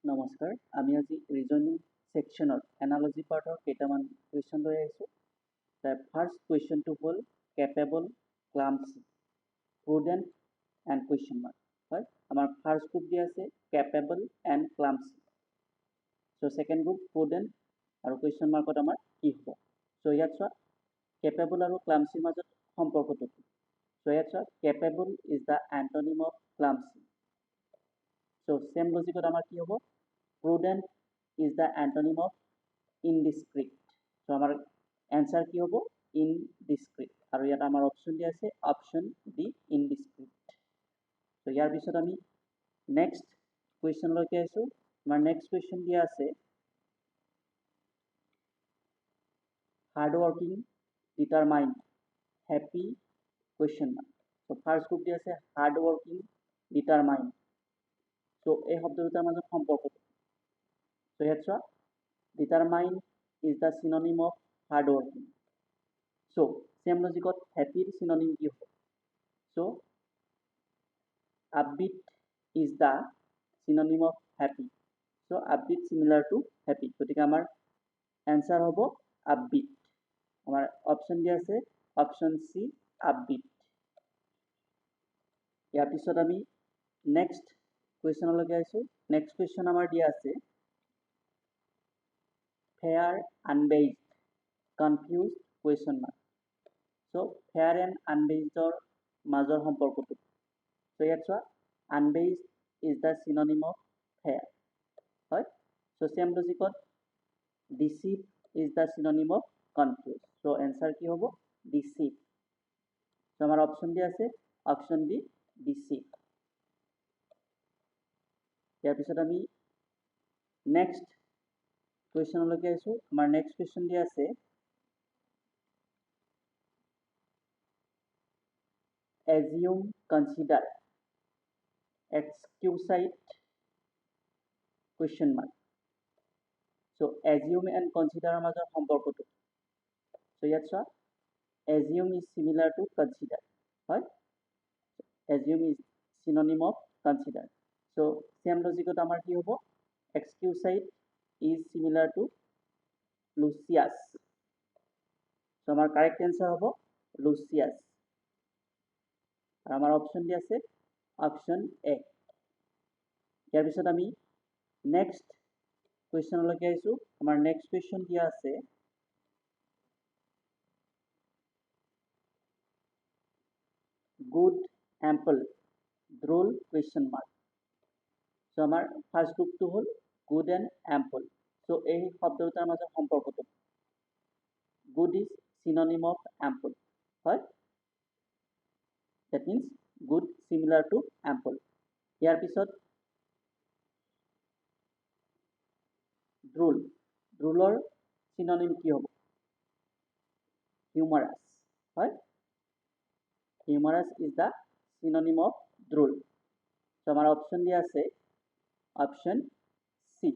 নমস্কাৰ আমি আজি ৰিজনিং সেকশনত এনালজি পাৰ্টৰ কেইটামান কুৱেশ্যন লৈ আহিছোঁ তাৰ ফাৰ্ষ্ট কুৱেশ্যনটো হ'ল capable clumsy prudent and question mark হয় আমাৰ ফাৰ্ষ্ট গ্ৰুপ দি আছে capable and clumsy so second group prudent আৰু কুৱেশ্যন মাৰ্কত আমাৰ কি হ'ব সো ইয়াত চোৱা কেপেবল আৰু ক্লামসিৰ মাজত সম্পৰ্কটো কি সো ইয়াত চোৱা capable is the antonym of clumsy So, same logic of our key prudent is the antonym of indiscreet. So, our answer key hobo indiscreet. Aru yata amar option di ase option D indiscreet. So, yar bisot ami next question loke aisu. Amar next question di ase hardworking, determined, happy question mark. So, first group di ase hardworking, determined. So, এই শব্দ দুটাৰ মাজত সম্পৰ্ক so ইয়াত চোৱা determine is the synonym of hard working so same logic of happy synonym কি হ'ব so upbeat is the synonym of happy so upbeat similar to happy গতিকে আমাৰ answer হ'ব upbeat আমাৰ অপচন দি আছে অপচন সি upbeat ইয়াৰ পিছত আমি next question লগে আইছো next question আমাৰ দিয়া আছে fair unbased confused question mark so fair and unbased or মাজৰ সম্পৰ্কটো so ইয়াত চোৱা unbased is the synonym of fair হয় so same logic of deceive is the synonym of confused so answer কি হ'ব deceive so আমাৰ option দি আছে option D deceive ইয়াৰ পিছত আমি নেক্সট কুৱেশ্যন লকে আইছো আমাৰ নেক্সট কুৱেশ্যন দি আছে assume consider excusate question mark so assume and consider মাজৰ সম্পৰ্কটো so ইয়াত চোৱা assume is similar to consider হয় assume is synonym of consider so same logic ত আমাৰ কি হ'ব excusate is similar to Lucius so আমাৰ correct answer হ'ব Lucius আৰু আমাৰ অপচন দি আছে অপচন এ ইয়াৰ পিছত আমি নেক্সট কুৱেশ্যন লকে আইছো আমাৰ নেক্সট কুৱেশ্যন দিয়া আছে good ample droll question mark so আমাৰ ফাৰ্স্ট গ্ৰুপটো হ'ল good and ample so এই শব্দ দুটাৰ মাজৰ সম্পৰ্কটো good is synonym of ample হয় that means good similar to ample ইয়াৰ পিছত droll drollৰ synonym কি হ'ব humorous হয় humorous is the synonym of droll so আমাৰ অপচন দিয়া আছে অপচন সি